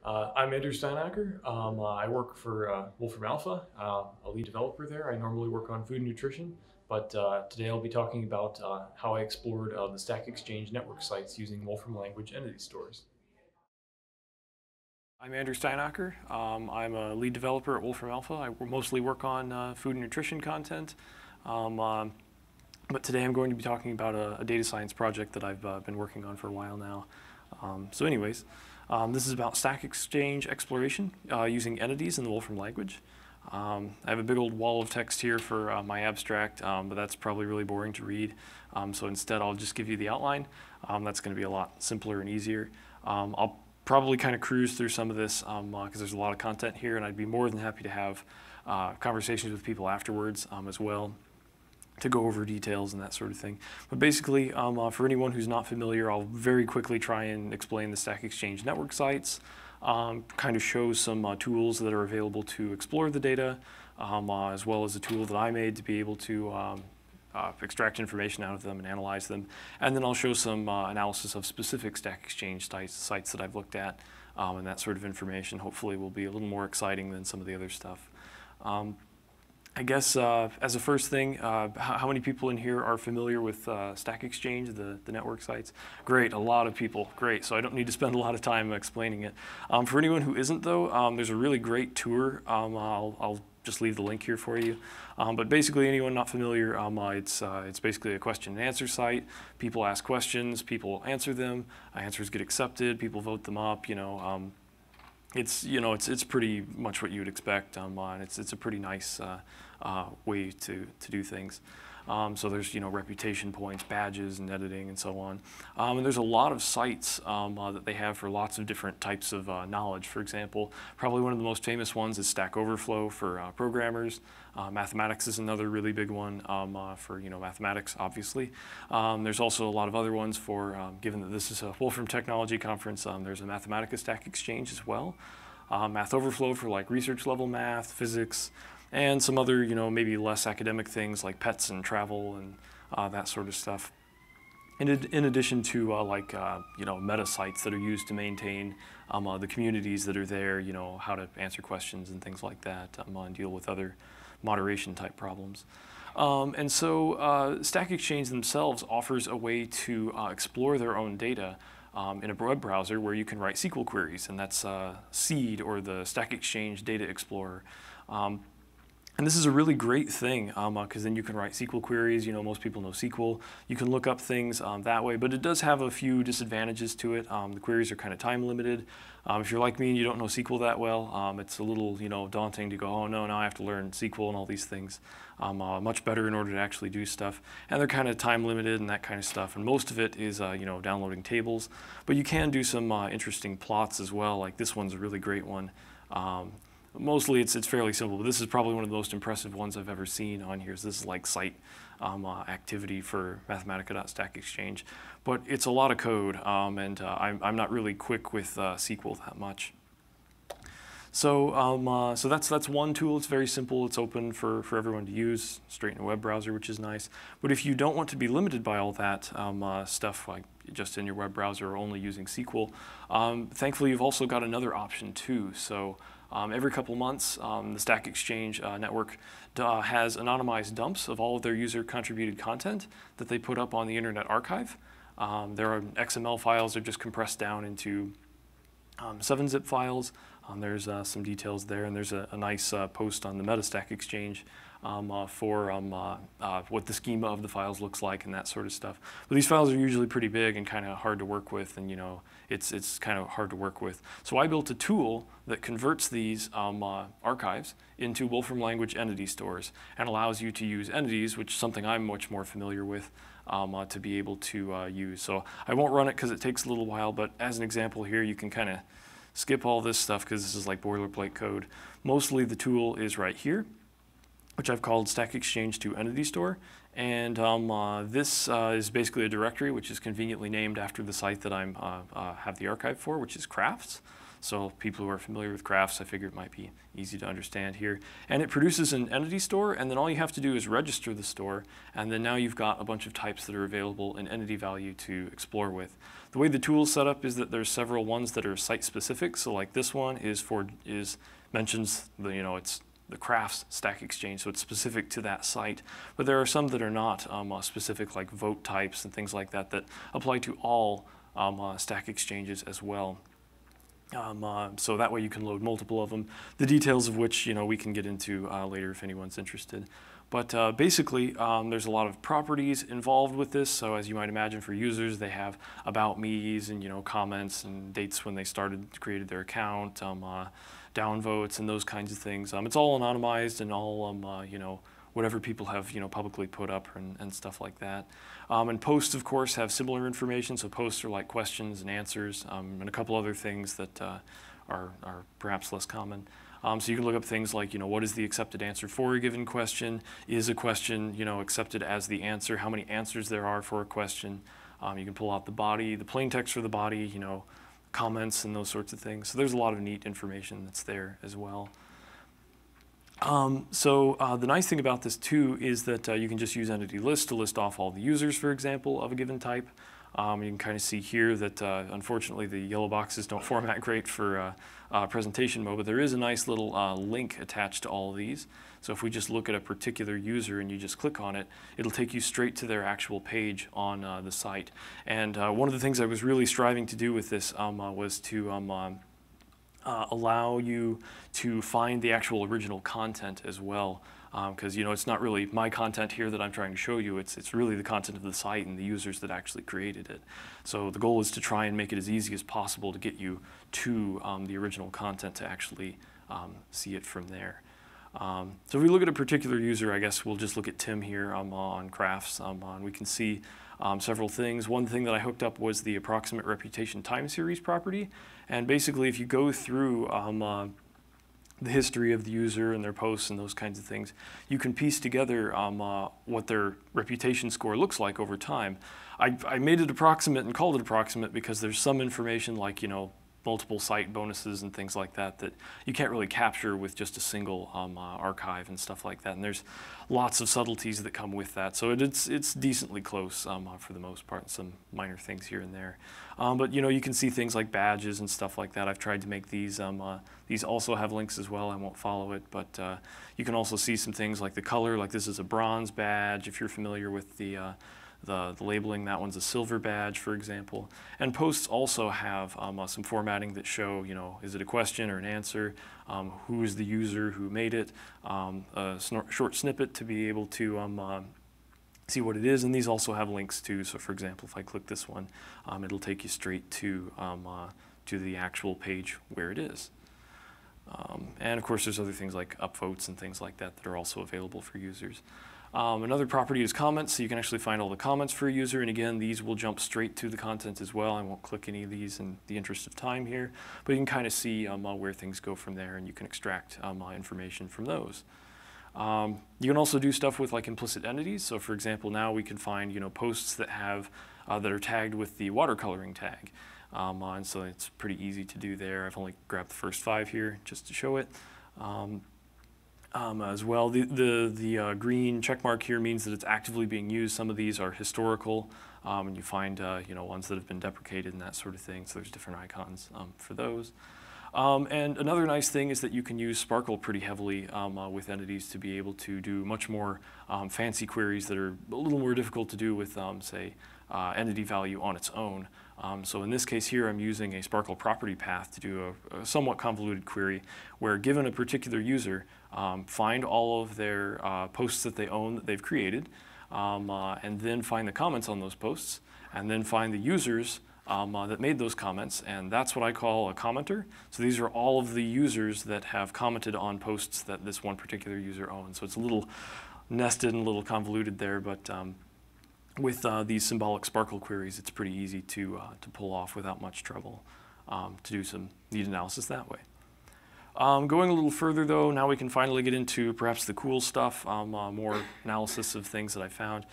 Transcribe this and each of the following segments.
I'm Andrew Steinacher. I work for Wolfram Alpha, a lead developer there. I normally work on food and nutrition, but today I'll be talking about how I explored the Stack Exchange network sites using Wolfram language entity stores. I'm Andrew Steinacher. I'm a lead developer at Wolfram Alpha. I mostly work on food and nutrition content, but today I'm going to be talking about a data science project that I've been working on for a while now. This is about Stack Exchange exploration using entities in the Wolfram language. I have a big old wall of text here for my abstract, but that's probably really boring to read. So instead I'll just give you the outline. That's going to be a lot simpler and easier. I'll probably kind of cruise through some of this because there's a lot of content here, and I'd be more than happy to have conversations with people afterwards as well, to go over details and that sort of thing. But basically, for anyone who's not familiar, I'll very quickly try and explain the Stack Exchange network sites, kind of show some tools that are available to explore the data, as well as a tool that I made to be able to extract information out of them and analyze them. And then I'll show some analysis of specific Stack Exchange sites that I've looked at, and that sort of information hopefully will be a little more exciting than some of the other stuff. I guess as a first thing, how many people in here are familiar with Stack Exchange, the network sites? Great, a lot of people, great. So I don't need to spend a lot of time explaining it. For anyone who isn't though, there's a really great tour. I'll just leave the link here for you. But basically anyone not familiar, it's basically a question and answer site. People ask questions, people answer them, answers get accepted, people vote them up, it's pretty much what you would expect, and it's a pretty nice way to do things. So there's reputation points, badges, and editing, and so on. And there's a lot of sites that they have for lots of different types of knowledge. For example, probably one of the most famous ones is Stack Overflow for programmers. Mathematics is another really big one for mathematics, obviously. There's also a lot of other ones for, given that this is a Wolfram Technology Conference, there's a Mathematica Stack Exchange as well. Math Overflow for like research level math, physics, and some other maybe less academic things like pets and travel and that sort of stuff. In addition to meta sites that are used to maintain the communities that are there, how to answer questions and things like that, and deal with other moderation type problems. And so Stack Exchange themselves offers a way to explore their own data in a web browser where you can write SQL queries, and that's SEED, or the Stack Exchange Data Explorer. And this is a really great thing because then you can write SQL queries. Most people know SQL. You can look up things that way, but it does have a few disadvantages to it. The queries are kind of time limited. If you're like me and you don't know SQL that well, it's a little daunting to go, oh no, now I have to learn SQL and all these things. Much better in order to actually do stuff. And they're kind of time limited and that kind of stuff. And most of it is downloading tables. But you can do some interesting plots as well. Like this one's a really great one. Mostly it's fairly simple, but this is probably one of the most impressive ones I've ever seen on here. So this is like site activity for Mathematica.Stack Exchange. But it's a lot of code, and I'm not really quick with SQL that much. So that's one tool. It's very simple. It's open for everyone to use, straight in a web browser, which is nice. But if you don't want to be limited by all that stuff, like just in your web browser or only using SQL, thankfully you've also got another option too. So every couple months, the Stack Exchange network has anonymized dumps of all of their user-contributed content that they put up on the Internet Archive. There are XML files that are just compressed down into 7-zip files. There's some details there, and there's a nice post on the MetaStack Exchange for what the schema of the files looks like and that sort of stuff. But these files are usually pretty big and kind of hard to work with, and it's kind of hard to work with. So I built a tool that converts these archives into Wolfram language entity stores and allows you to use entities, which is something I'm much more familiar with, to be able to use. So I won't run it because it takes a little while, but as an example here, you can kind of skip all this stuff because this is like boilerplate code. Mostly the tool is right here, which I've called Stack Exchange to Entity Store. And this is basically a directory which is conveniently named after the site that I have the archive for, which is crafts. So people who are familiar with graphs, I figure it might be easy to understand here. And it produces an entity store, and then all you have to do is register the store, and then now you've got a bunch of types that are available in entity value to explore with. The way the tool is set up is that there's several ones that are site specific. So like this one mentions it's the crafts stack exchange, so it's specific to that site. But there are some that are not specific, like vote types and things like that, that apply to all stack exchanges as well. So that way you can load multiple of them, the details of which we can get into later if anyone's interested. But basically, there's a lot of properties involved with this. So as you might imagine, for users, they have about me's and comments and dates when they created their account, downvotes and those kinds of things. It's all anonymized and all whatever people have publicly put up and stuff like that. And posts, of course, have similar information. So posts are like questions and answers and a couple other things that are perhaps less common. So you can look up things like, what is the accepted answer for a given question? Is a question, accepted as the answer? How many answers there are for a question? You can pull out the body, the plain text for the body, comments and those sorts of things. So there's a lot of neat information that's there as well. The nice thing about this too is that you can just use entity list to list off all the users, for example, of a given type. You can kind of see here that unfortunately the yellow boxes don't format great for presentation mode, but there is a nice little link attached to all of these. So if we just look at a particular user and you just click on it, it'll take you straight to their actual page on the site. And one of the things I was really striving to do with this was to allow you to find the actual original content as well. Because it's not really my content here that I'm trying to show you, it's really the content of the site and the users that actually created it. So the goal is to try and make it as easy as possible to get you to the original content to actually see it from there. So if we look at a particular user, I guess we'll just look at Tim here on crafts. We can see several things. One thing that I hooked up was the approximate reputation time series property. And basically if you go through the history of the user and their posts and those kinds of things, you can piece together what their reputation score looks like over time. I made it approximate and called it approximate because there's some information like, multiple site bonuses and things like that that you can't really capture with just a single archive and stuff like that. And there's lots of subtleties that come with that. So it's decently close for the most part, some minor things here and there. But you can see things like badges and stuff like that. I've tried to make these. These also have links as well. I won't follow it, but you can also see some things like the color. Like this is a bronze badge. If you're familiar with the labeling, that one's a silver badge, for example. And posts also have some formatting that show, is it a question or an answer? Who is the user who made it? A short snippet to be able to see what it is. And these also have links too. So for example, if I click this one, it'll take you straight to the actual page where it is. And of course, there's other things like upvotes and things like that that are also available for users. Another property is comments, so you can actually find all the comments for a user, and again, these will jump straight to the content as well. I won't click any of these in the interest of time here, but you can kind of see where things go from there, and you can extract information from those. You can also do stuff with like implicit entities. So for example, now we can find posts that have that are tagged with the watercoloring tag. And so it's pretty easy to do there. I've only grabbed the first 5 here just to show it. As well, the green check mark here means that it's actively being used. Some of these are historical, and you find ones that have been deprecated and that sort of thing. So there's different icons for those. And another nice thing is that you can use Sparkle pretty heavily with entities to be able to do much more fancy queries that are a little more difficult to do with, say, entity value on its own. So in this case here, I'm using a Sparkle property path to do a somewhat convoluted query where, given a particular user, find all of their posts that they own that they've created, and then find the comments on those posts, and then find the users that made those comments, and that's what I call a commenter. So these are all of the users that have commented on posts that this one particular user owns. So it's a little nested and a little convoluted there, but with these symbolic Sparkle queries, it's pretty easy to pull off without much trouble to do some neat analysis that way. Going a little further though, now we can finally get into perhaps the cool stuff, more analysis of things that I found.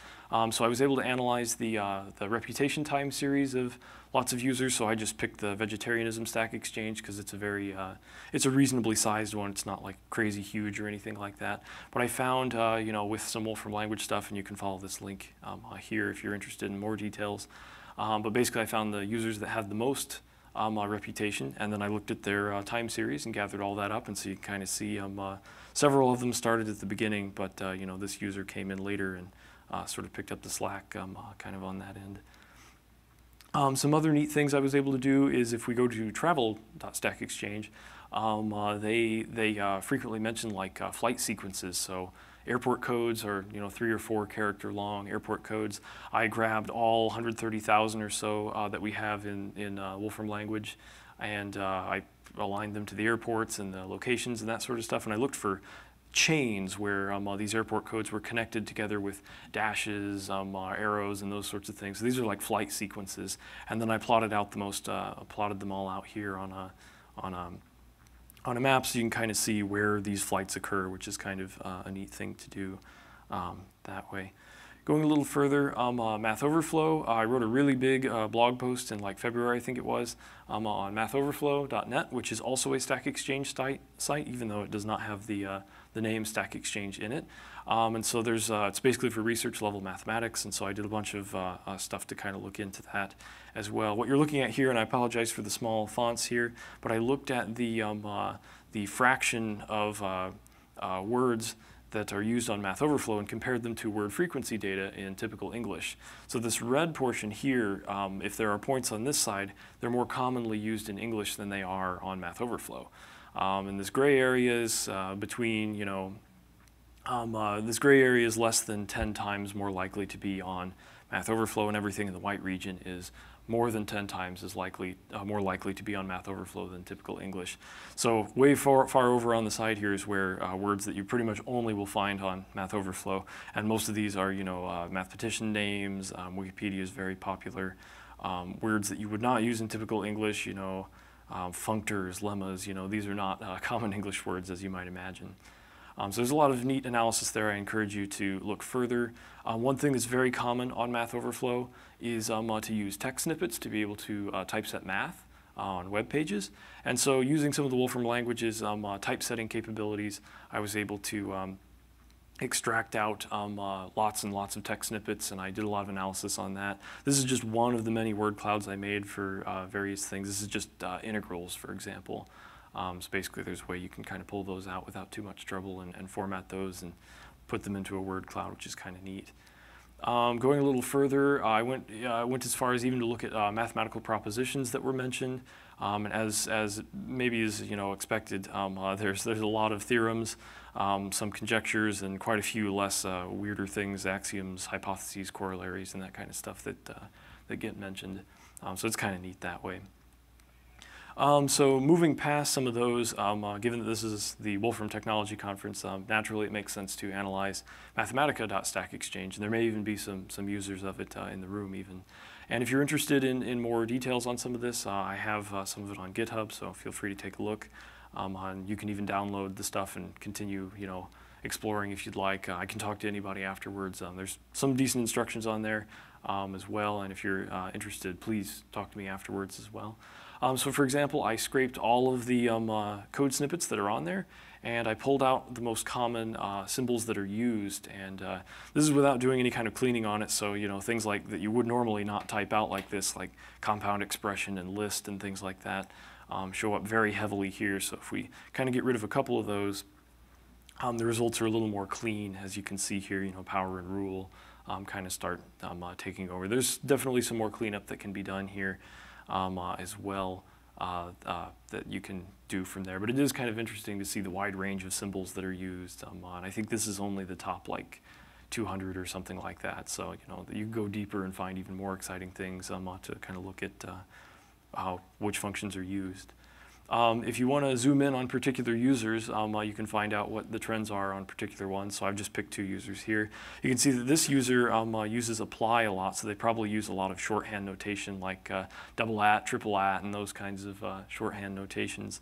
So I was able to analyze the reputation time series of lots of users. So I just picked the vegetarianism stack exchange because it's it's a reasonably sized one. It's not like crazy huge or anything like that. But I found, with some Wolfram language stuff, and you can follow this link here if you're interested in more details. But basically I found the users that had the most reputation, and then I looked at their time series and gathered all that up, and so you can kind of see several of them started at the beginning, but this user came in later and sort of picked up the slack kind of on that end. Some other neat things I was able to do is if we go to travel.stackexchange, they frequently mention like flight sequences. So airport codes are 3 or 4 character long airport codes. I grabbed all 130,000 or so that we have in Wolfram language, and I aligned them to the airports and the locations and that sort of stuff. And I looked for chains where these airport codes were connected together with dashes, arrows, and those sorts of things. So these are like flight sequences. And then I plotted out plotted them all out here on a map, so you can kind of see where these flights occur, which is kind of a neat thing to do that way. Going a little further, Math Overflow, I wrote a really big blog post in like February, I think it was, on mathoverflow.net, which is also a Stack Exchange site, even though it does not have the name Stack Exchange in it. And so it's basically for research level mathematics, and so I did a bunch of stuff to kind of look into that as well. What you're looking at here, and I apologize for the small fonts here, but I looked at the fraction of words that are used on Math Overflow and compared them to word frequency data in typical English. So this red portion here, if there are points on this side, they're more commonly used in English than they are on Math Overflow. And this gray area is between, this gray area is less than 10 times more likely to be on Math Overflow, and everything in the white region is more than 10 times as more likely to be on Math Overflow than typical English. So way far over on the side here is where words that you pretty much only will find on Math Overflow, and most of these are mathematician names. Wikipedia is very popular. Words that you would not use in typical English, functors, lemmas, these are not common English words as you might imagine. So there's a lot of neat analysis there. I encourage you to look further. One thing that's very common on Math Overflow is to use text snippets to be able to typeset math on web pages. And so using some of the Wolfram language's typesetting capabilities, I was able to extract out lots and lots of text snippets, and I did a lot of analysis on that. This is just one of the many word clouds I made for various things. This is just integrals, for example. So basically there's a way you can kind of pull those out without too much trouble and format those and put them into a word cloud, which is kind of neat. Going a little further, I went as far as even to look at mathematical propositions that were mentioned. And as maybe is expected, there's a lot of theorems, some conjectures, and quite a few less weirder things, axioms, hypotheses, corollaries, and that kind of stuff that get mentioned. So it's kind of neat that way. So moving past some of those, given that this is the Wolfram Technology Conference, naturally it makes sense to analyze Mathematica.stackexchange, and there may even be some users of it in the room even. And if you're interested in more details on some of this, I have some of it on GitHub, so feel free to take a look. You can even download the stuff and continue, exploring if you'd like. I can talk to anybody afterwards. There's some decent instructions on there as well, and if you're interested, please talk to me afterwards as well. So for example, I scraped all of the code snippets that are on there, and I pulled out the most common symbols that are used, and this is without doing any kind of cleaning on it, so things like that you would normally not type out like this, like compound expression and list and things like that, show up very heavily here. So if we kind of get rid of a couple of those, the results are a little more clean, as you can see here. Power and rule kind of start taking over. There's definitely some more cleanup that can be done here as well that you can do from there. But it is kind of interesting to see the wide range of symbols that are used. And I think this is only the top like 200 or something like that. So you can go deeper and find even more exciting things to kind of look at which functions are used. If you want to zoom in on particular users, you can find out what the trends are on particular ones. So I've just picked 2 users here. You can see that this user uses apply a lot, so they probably use a lot of shorthand notation like double at, triple at, and those kinds of shorthand notations,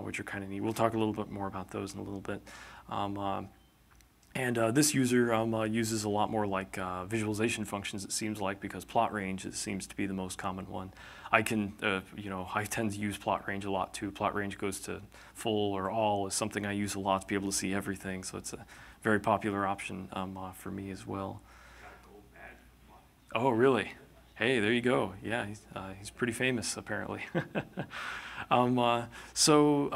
which are kind of neat. We'll talk a little bit more about those in a little bit. This user uses a lot more like visualization functions, it seems like, because plot range seems to be the most common one. I can, I tend to use plot range a lot too. Plot range goes to full or all is something I use a lot to be able to see everything, so it's a very popular option for me as well. Oh, really? Hey, there you go. Yeah, he's pretty famous apparently. So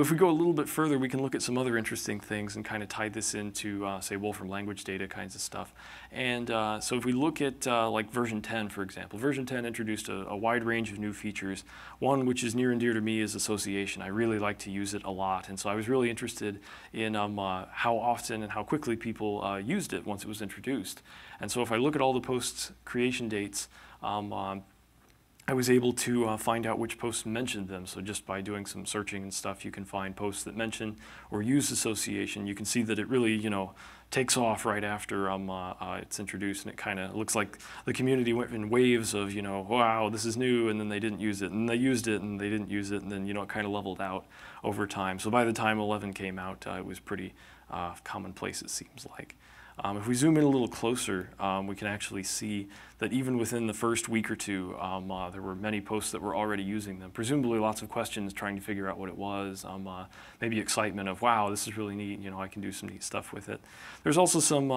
if we go a little bit further, we can look at some other interesting things and kind of tie this into, say, Wolfram language data kinds of stuff. And so if we look at like version 10, for example, version 10 introduced a wide range of new features. One which is near and dear to me is association. I really like to use it a lot, and so I was really interested in how often and how quickly people used it once it was introduced. And so if I look at all the posts creation dates, I was able to find out which posts mentioned them. So just by doing some searching and stuff, you can find posts that mention or use association. You can see that it really, takes off right after it's introduced, and it kind of looks like the community went in waves of, wow, this is new, and then they didn't use it, and they used it, and they didn't use it, and then, it kind of leveled out over time. So by the time 11 came out, it was pretty commonplace, it seems like. If we zoom in a little closer, we can actually see that even within the first week or two, there were many posts that were already using them. Presumably lots of questions trying to figure out what it was, maybe excitement of, wow, this is really neat, I can do some neat stuff with it. There's also some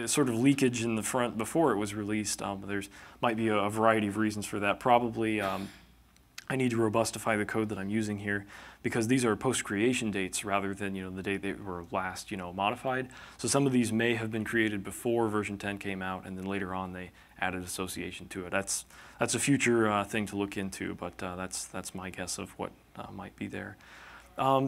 sort of leakage in the front before it was released. There's might be a variety of reasons for that. Probably I need to robustify the code that I'm using here because these are post-creation dates rather than the date they were last modified. So some of these may have been created before version 10 came out, and then later on they added association to it. That's a future thing to look into, but that's my guess of what might be there.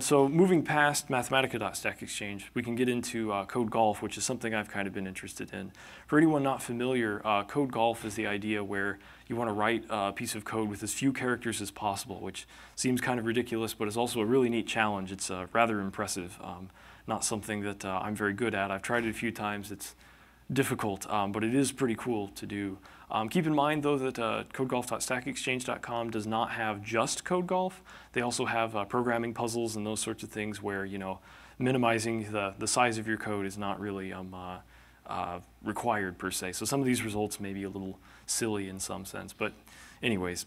So moving past Mathematica.StackExchange, we can get into code golf, which is something I've kind of been interested in. For anyone not familiar, code golf is the idea where you want to write a piece of code with as few characters as possible, which seems kind of ridiculous, but is also a really neat challenge. It's rather impressive, not something that I'm very good at. I've tried it a few times. It's difficult, but it is pretty cool to do. Keep in mind, though, that codegolf.stackexchange.com does not have just code golf. They also have programming puzzles and those sorts of things where, minimizing the size of your code is not really required per se. So some of these results may be a little silly in some sense, but anyways.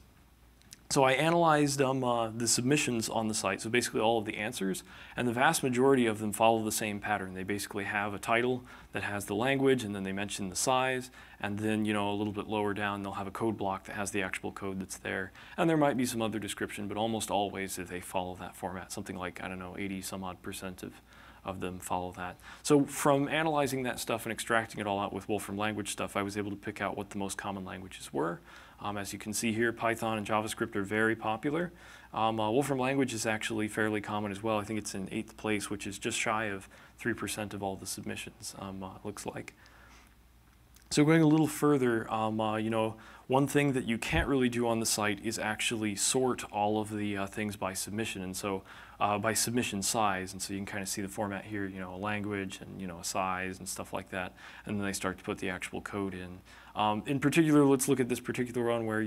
So I analyzed the submissions on the site, so basically all of the answers, and the vast majority of them follow the same pattern. They basically have a title that has the language, and then they mention the size, and then a little bit lower down they'll have a code block that has the actual code that's there. And there might be some other description, but almost always they follow that format. Something like, 80 some odd percent of them follow that. So from analyzing that stuff and extracting it all out with Wolfram language stuff, I was able to pick out what the most common languages were. As you can see here, Python and JavaScript are very popular. Wolfram language is actually fairly common as well. I think it's in 8th place, which is just shy of 3% of all the submissions, it looks like. So going a little further, one thing that you can't really do on the site is actually sort all of the things by submission, and so by submission size, and so you can kind of see the format here, a language and a size and stuff like that, and then they start to put the actual code in. In particular, let's look at this particular one where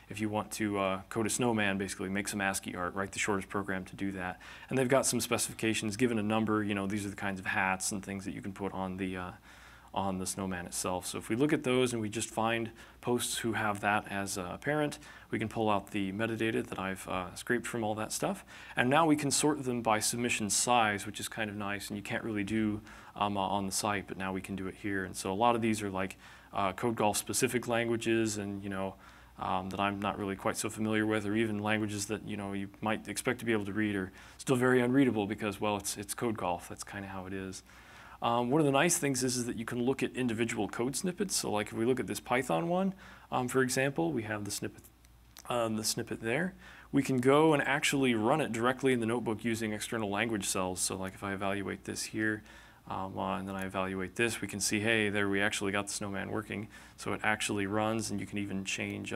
if you want to code a snowman, basically make some ASCII art, write the shortest program to do that, and they've got some specifications given a number. These are the kinds of hats and things that you can put on the snowman itself. So if we look at those and we just find posts who have that as a parent, we can pull out the metadata that I've scraped from all that stuff. And now we can sort them by submission size, which is kind of nice, and you can't really do on the site, but now we can do it here. And so a lot of these are like code golf specific languages and that I'm not really quite so familiar with, or even languages that you might expect to be able to read are still very unreadable because, well, it's code golf. That's kind of how it is. One of the nice things is that you can look at individual code snippets. So like if we look at this Python one, for example, we have the snippet there. We can go and actually run it directly in the notebook using external language cells. So like if I evaluate this here, and then I evaluate this, we can see, hey, there we actually got the snowman working. So it actually runs, and you can even change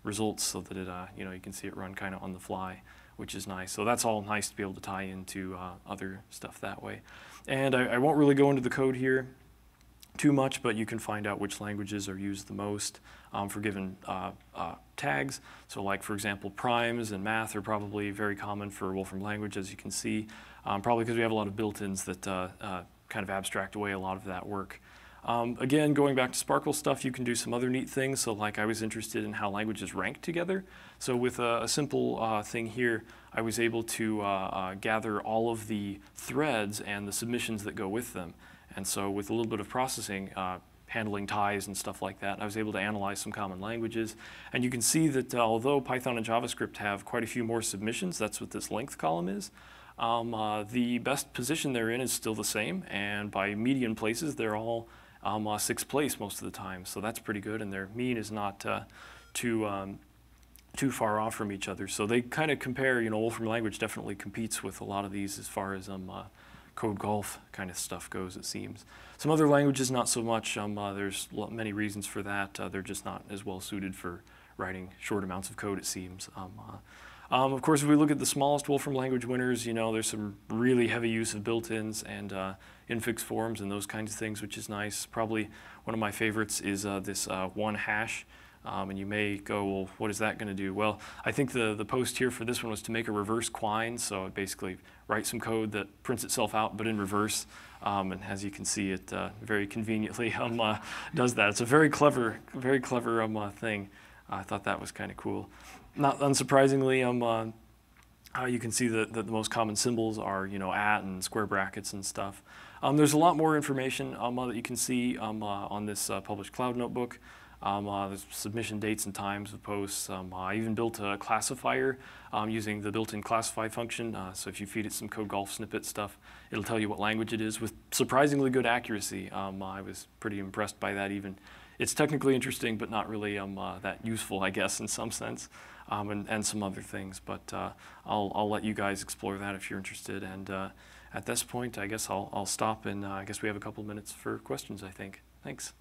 results so that it, you can see it run kind of on the fly, which is nice. So that's all nice to be able to tie into other stuff that way. And I won't really go into the code here too much, but you can find out which languages are used the most for given tags. So like, for example, primes and math are probably very common for Wolfram language, as you can see, probably because we have a lot of built-ins that kind of abstract away a lot of that work. Again, going back to Sparkle stuff, you can do some other neat things. So like, I was interested in how languages rank together. So with a simple thing here, I was able to gather all of the threads and the submissions that go with them. And so with a little bit of processing, handling ties and stuff like that, I was able to analyze some common languages. And you can see that although Python and JavaScript have quite a few more submissions, that's what this length column is, the best position they're in is still the same. And by median places, they're all 6th place most of the time. So that's pretty good. And their mean is not too far off from each other. So they kind of compare, Wolfram language definitely competes with a lot of these as far as code golf kind of stuff goes, it seems. Some other languages, not so much. There's many reasons for that. They're just not as well suited for writing short amounts of code, it seems. Of course, if we look at the smallest Wolfram language winners, there's some really heavy use of built-ins and infix forms and those kinds of things, which is nice. Probably one of my favorites is this one hash. And you may go, well, what is that going to do? Well, I think the post here for this one was to make a reverse quine. So it basically write some code that prints itself out, but in reverse. And as you can see, it very conveniently does that. It's a very clever thing. I thought that was kind of cool. Not unsurprisingly, you can see that the most common symbols are, at and square brackets and stuff. There's a lot more information that you can see on this published cloud notebook. There's submission dates and times of posts. I even built a classifier using the built-in classify function. So if you feed it some code golf snippet stuff, it'll tell you what language it is with surprisingly good accuracy. I was pretty impressed by that even. It's technically interesting, but not really that useful, I guess, in some sense, and some other things. But I'll let you guys explore that if you're interested. And at this point, I guess I'll stop, and I guess we have a couple minutes for questions, I think. Thanks.